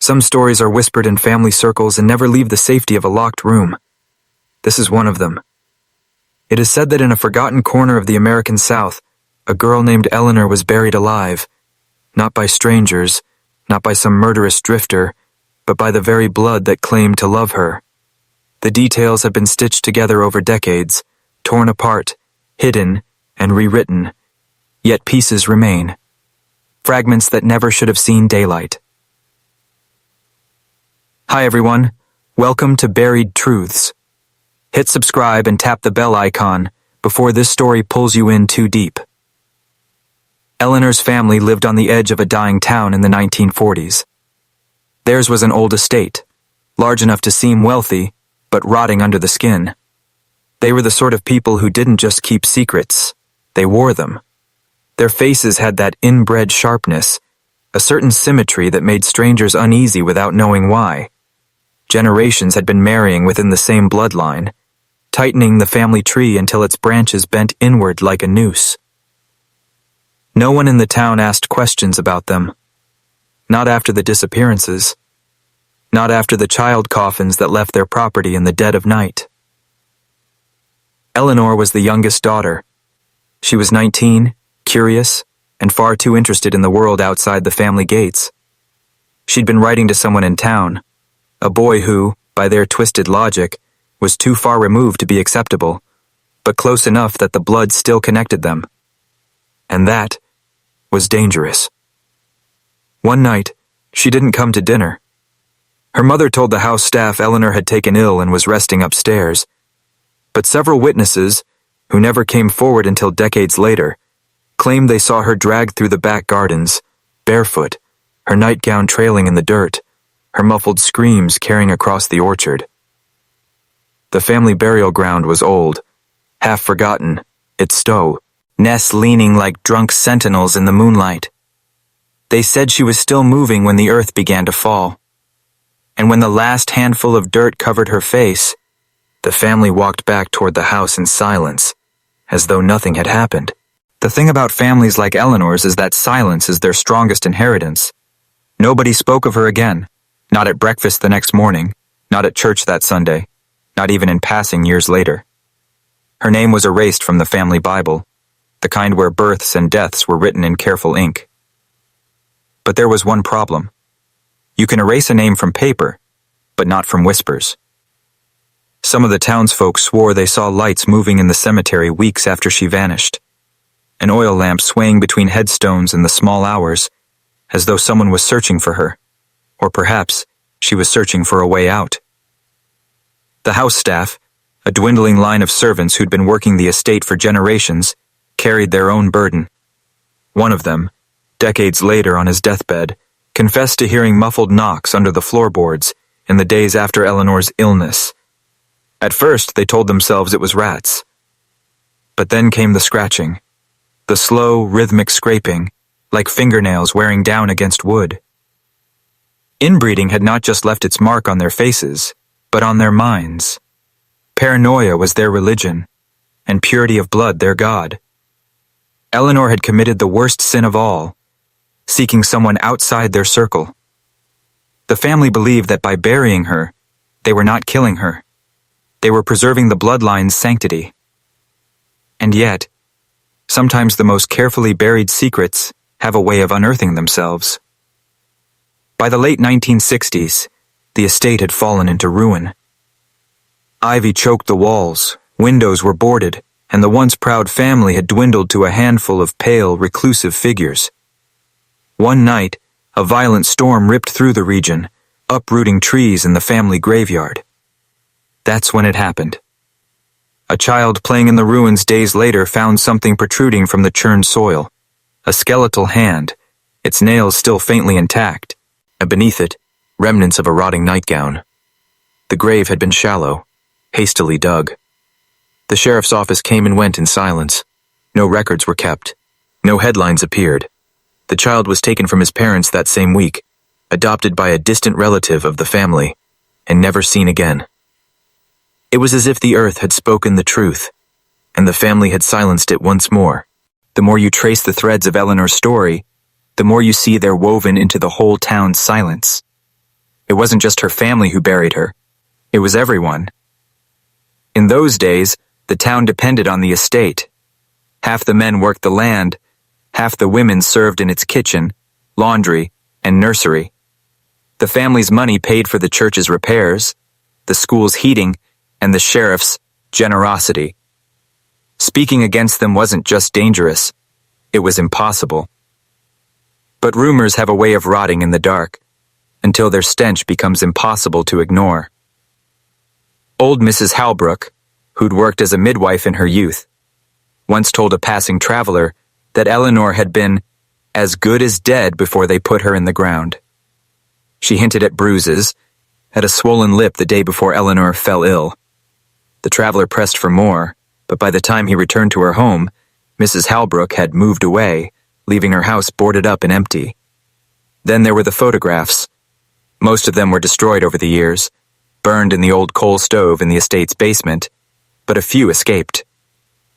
Some stories are whispered in family circles and never leave the safety of a locked room. This is one of them. It is said that in a forgotten corner of the American South, a girl named Eleanor was buried alive, not by strangers, not by some murderous drifter, but by the very blood that claimed to love her. The details have been stitched together over decades, torn apart, hidden, and rewritten, yet pieces remain. Fragments that never should have seen daylight. Hi everyone, welcome to Buried Truths. Hit subscribe and tap the bell icon before this story pulls you in too deep. Eleanor's family lived on the edge of a dying town in the 1940s. Theirs was an old estate, large enough to seem wealthy, but rotting under the skin. They were the sort of people who didn't just keep secrets, they wore them. Their faces had that inbred sharpness, a certain symmetry that made strangers uneasy without knowing why. Generations had been marrying within the same bloodline, tightening the family tree until its branches bent inward like a noose. No one in the town asked questions about them. Not after the disappearances. Not after the child coffins that left their property in the dead of night. Eleanor was the youngest daughter. She was 19, curious, and far too interested in the world outside the family gates. She'd been writing to someone in town, a boy who, by their twisted logic, was too far removed to be acceptable, but close enough that the blood still connected them. And that was dangerous. One night, she didn't come to dinner. Her mother told the house staff Eleanor had taken ill and was resting upstairs, but several witnesses, who never came forward until decades later, claimed they saw her dragged through the back gardens, barefoot, her nightgown trailing in the dirt, her muffled screams carrying across the orchard. The family burial ground was old, half forgotten, its stowe, nests leaning like drunk sentinels in the moonlight. They said she was still moving when the earth began to fall. And when the last handful of dirt covered her face, the family walked back toward the house in silence, as though nothing had happened. The thing about families like Eleanor's is that silence is their strongest inheritance. Nobody spoke of her again, not at breakfast the next morning, not at church that Sunday, not even in passing years later. Her name was erased from the family Bible, the kind where births and deaths were written in careful ink. But there was one problem. You can erase a name from paper, but not from whispers. Some of the townsfolk swore they saw lights moving in the cemetery weeks after she vanished, an oil lamp swaying between headstones in the small hours, as though someone was searching for her, or perhaps she was searching for a way out. The house staff, a dwindling line of servants who'd been working the estate for generations, carried their own burden. One of them, decades later on his deathbed, confessed to hearing muffled knocks under the floorboards in the days after Eleanor's illness. At first, they told themselves it was rats. But then came the scratching, the slow, rhythmic scraping, like fingernails wearing down against wood. Inbreeding had not just left its mark on their faces, but on their minds. Paranoia was their religion, and purity of blood their god. Eleanor had committed the worst sin of all, seeking someone outside their circle. The family believed that by burying her, they were not killing her. They were preserving the bloodline's sanctity. And yet, sometimes the most carefully buried secrets have a way of unearthing themselves. By the late 1960s, the estate had fallen into ruin. Ivy choked the walls, windows were boarded, and the once proud family had dwindled to a handful of pale, reclusive figures. One night, a violent storm ripped through the region, uprooting trees in the family graveyard. That's when it happened. A child playing in the ruins days later found something protruding from the churned soil, a skeletal hand, its nails still faintly intact, and beneath it, remnants of a rotting nightgown. The grave had been shallow, hastily dug. The sheriff's office came and went in silence. No records were kept. No headlines appeared. The child was taken from his parents that same week, adopted by a distant relative of the family, and never seen again. It was as if the earth had spoken the truth, and the family had silenced it once more. The more you trace the threads of Eleanor's story, the more you see they're woven into the whole town's silence. It wasn't just her family who buried her. It was everyone. In those days, the town depended on the estate. Half the men worked the land, half the women served in its kitchen, laundry, and nursery. The family's money paid for the church's repairs, the school's heating, and the sheriff's generosity. Speaking against them wasn't just dangerous, it was impossible. But rumors have a way of rotting in the dark, until their stench becomes impossible to ignore. Old Mrs. Halbrook, who'd worked as a midwife in her youth, once told a passing traveler that Eleanor had been as good as dead before they put her in the ground. She hinted at bruises, at a swollen lip the day before Eleanor fell ill. The traveler pressed for more, but by the time he returned to her home, Mrs. Halbrook had moved away, leaving her house boarded up and empty. Then there were the photographs. Most of them were destroyed over the years, burned in the old coal stove in the estate's basement, but a few escaped.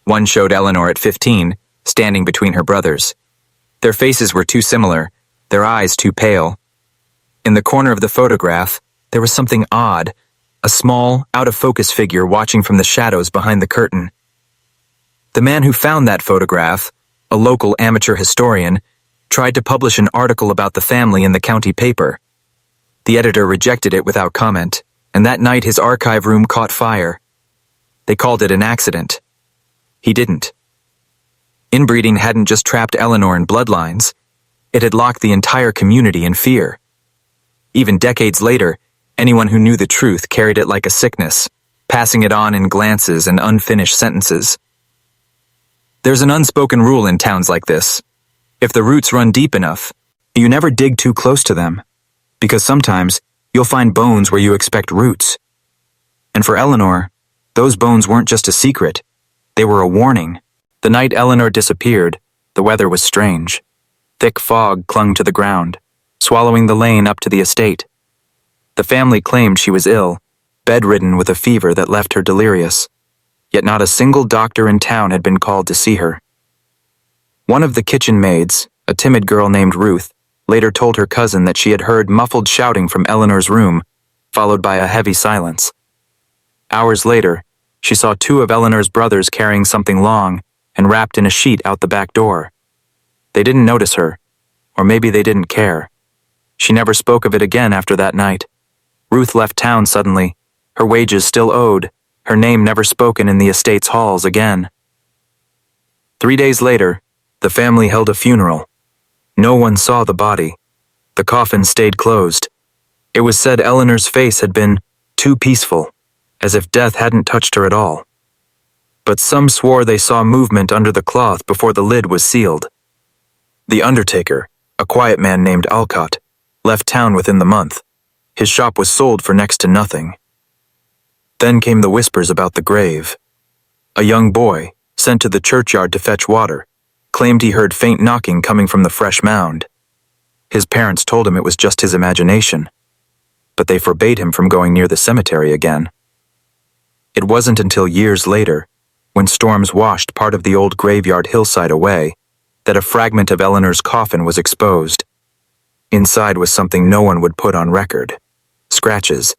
One showed Eleanor at 15, standing between her brothers. Their faces were too similar, their eyes too pale. In the corner of the photograph, there was something odd, a small, out-of-focus figure watching from the shadows behind the curtain. The man who found that photograph, a local amateur historian, tried to publish an article about the family in the county paper. The editor rejected it without comment, and that night his archive room caught fire. They called it an accident. He didn't. Inbreeding hadn't just trapped Eleanor in bloodlines, it had locked the entire community in fear. Even decades later, anyone who knew the truth carried it like a sickness, passing it on in glances and unfinished sentences. There's an unspoken rule in towns like this. If the roots run deep enough, you never dig too close to them, because sometimes you'll find bones where you expect roots. And for Eleanor, those bones weren't just a secret, they were a warning. The night Eleanor disappeared, the weather was strange. Thick fog clung to the ground, swallowing the lane up to the estate. The family claimed she was ill, bedridden with a fever that left her delirious. Yet not a single doctor in town had been called to see her. One of the kitchen maids, a timid girl named Ruth, later told her cousin that she had heard muffled shouting from Eleanor's room, followed by a heavy silence. Hours later, she saw two of Eleanor's brothers carrying something long and wrapped in a sheet out the back door. They didn't notice her, or maybe they didn't care. She never spoke of it again after that night. Ruth left town suddenly, her wages still owed, her name never spoken in the estate's halls again. 3 days later, the family held a funeral. No one saw the body. The coffin stayed closed. It was said Eleanor's face had been too peaceful, as if death hadn't touched her at all. But some swore they saw movement under the cloth before the lid was sealed. The undertaker, a quiet man named Alcott, left town within the month. His shop was sold for next to nothing. Then came the whispers about the grave. A young boy, sent to the churchyard to fetch water, claimed he heard faint knocking coming from the fresh mound. His parents told him it was just his imagination, but they forbade him from going near the cemetery again. It wasn't until years later, when storms washed part of the old graveyard hillside away, that a fragment of Eleanor's coffin was exposed. Inside was something no one would put on record: scratches,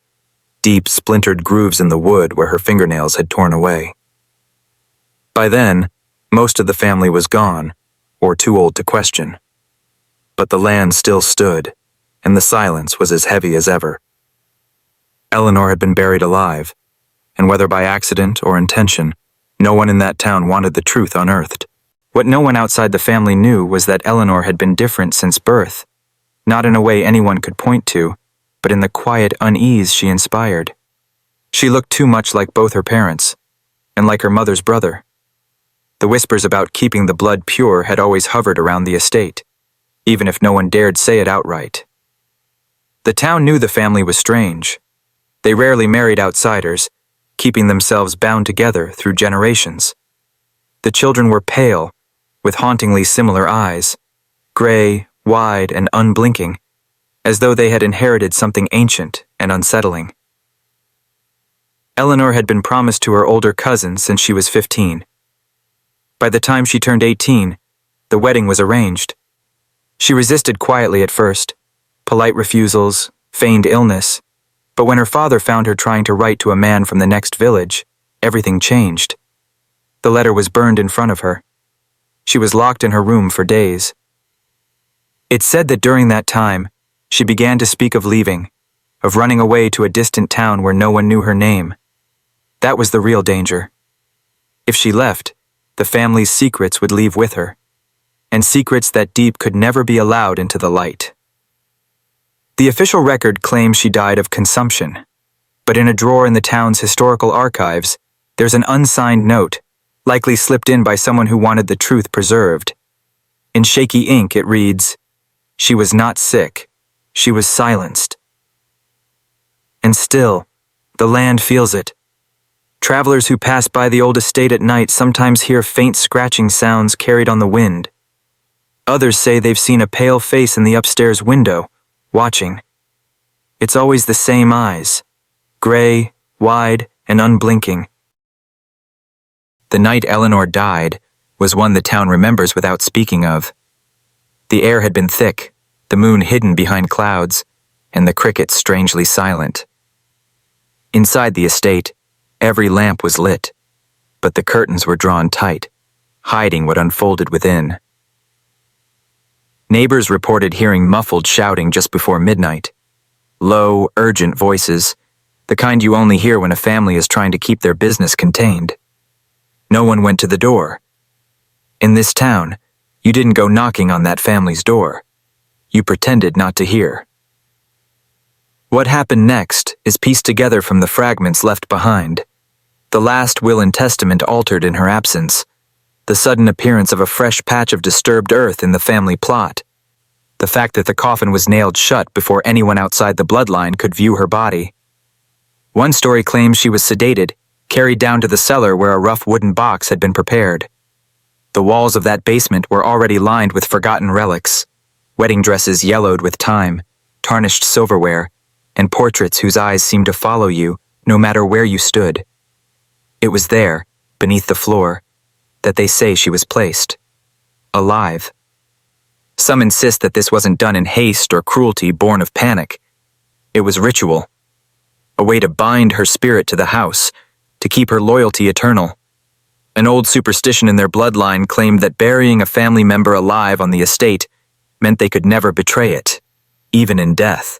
deep splintered grooves in the wood where her fingernails had torn away. By then, most of the family was gone, or too old to question. But the land still stood, and the silence was as heavy as ever. Eleanor had been buried alive, and whether by accident or intention, no one in that town wanted the truth unearthed. What no one outside the family knew was that Eleanor had been different since birth, not in a way anyone could point to, but in the quiet unease she inspired. She looked too much like both her parents, and like her mother's brother. The whispers about keeping the blood pure had always hovered around the estate, even if no one dared say it outright. The town knew the family was strange. They rarely married outsiders, keeping themselves bound together through generations. The children were pale, with hauntingly similar eyes, gray, wide, and unblinking, as though they had inherited something ancient and unsettling. Eleanor had been promised to her older cousin since she was 15. By the time she turned 18, the wedding was arranged. She resisted quietly at first, polite refusals, feigned illness, but when her father found her trying to write to a man from the next village, everything changed. The letter was burned in front of her. She was locked in her room for days. It said that during that time, she began to speak of leaving, of running away to a distant town where no one knew her name. That was the real danger. If she left, the family's secrets would leave with her, and secrets that deep could never be allowed into the light. The official record claims she died of consumption, but in a drawer in the town's historical archives, there's an unsigned note, likely slipped in by someone who wanted the truth preserved. In shaky ink it reads, "She was not sick, she was silenced." And still, the land feels it. Travelers who pass by the old estate at night sometimes hear faint scratching sounds carried on the wind. Others say they've seen a pale face in the upstairs window, watching. It's always the same eyes, gray, wide, and unblinking. The night Eleanor died was one the town remembers without speaking of. The air had been thick, the moon hidden behind clouds, and the crickets strangely silent. Inside the estate, every lamp was lit, but the curtains were drawn tight, hiding what unfolded within. Neighbors reported hearing muffled shouting just before midnight. Low, urgent voices, the kind you only hear when a family is trying to keep their business contained. No one went to the door. In this town, you didn't go knocking on that family's door. You pretended not to hear. What happened next is pieced together from the fragments left behind. The last will and testament altered in her absence. The sudden appearance of a fresh patch of disturbed earth in the family plot. The fact that the coffin was nailed shut before anyone outside the bloodline could view her body. One story claims she was sedated, carried down to the cellar where a rough wooden box had been prepared. The walls of that basement were already lined with forgotten relics, wedding dresses yellowed with time, tarnished silverware, and portraits whose eyes seemed to follow you no matter where you stood. It was there, beneath the floor, that they say she was placed, alive. Some insist that this wasn't done in haste or cruelty born of panic. It was ritual, a way to bind her spirit to the house, to keep her loyalty eternal. An old superstition in their bloodline claimed that burying a family member alive on the estate meant they could never betray it, even in death.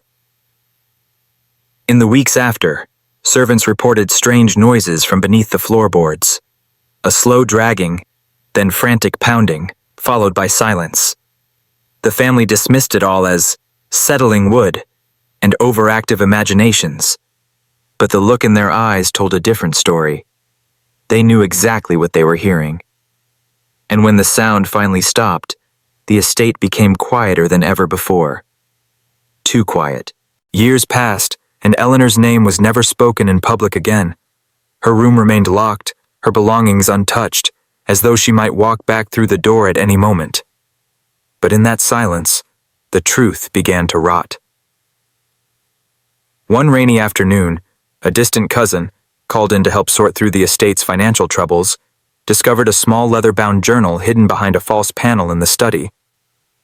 In the weeks after, servants reported strange noises from beneath the floorboards. A slow dragging, then frantic pounding, followed by silence. The family dismissed it all as settling wood and overactive imaginations. But the look in their eyes told a different story. They knew exactly what they were hearing. And when the sound finally stopped, the estate became quieter than ever before. Too quiet. Years passed, and Eleanor's name was never spoken in public again. Her room remained locked, her belongings untouched, as though she might walk back through the door at any moment. But in that silence, the truth began to rot. One rainy afternoon, a distant cousin, called in to help sort through the estate's financial troubles, discovered a small leather-bound journal hidden behind a false panel in the study.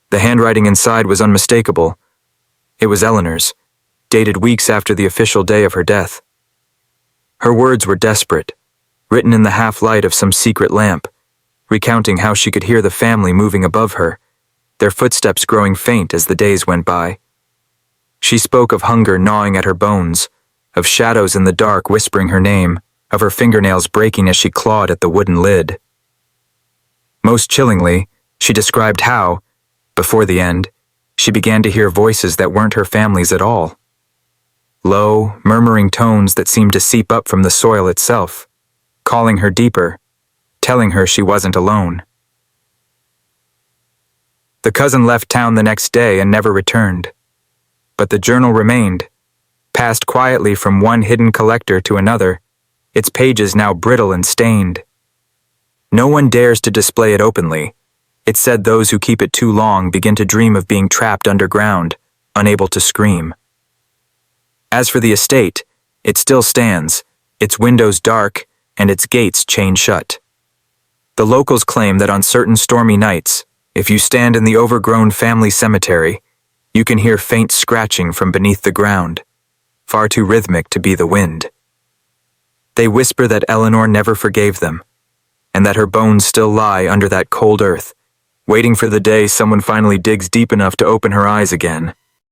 The handwriting inside was unmistakable. It was Eleanor's, dated weeks after the official day of her death. Her words were desperate, written in the half-light of some secret lamp, recounting how she could hear the family moving above her, their footsteps growing faint as the days went by. She spoke of hunger gnawing at her bones, of shadows in the dark whispering her name, of her fingernails breaking as she clawed at the wooden lid. Most chillingly, she described how, before the end, she began to hear voices that weren't her family's at all. Low, murmuring tones that seemed to seep up from the soil itself, calling her deeper, telling her she wasn't alone. The cousin left town the next day and never returned. But the journal remained, passed quietly from one hidden collector to another, its pages now brittle and stained. No one dares to display it openly. It said those who keep it too long begin to dream of being trapped underground, unable to scream. As for the estate, it still stands, its windows dark and its gates chained shut. The locals claim that on certain stormy nights, if you stand in the overgrown family cemetery, You can hear faint scratching from beneath the ground, far too rhythmic to be the wind. They whisper that Eleanor never forgave them, and that her bones still lie under that cold earth, waiting for the day someone finally digs deep enough to open her eyes again.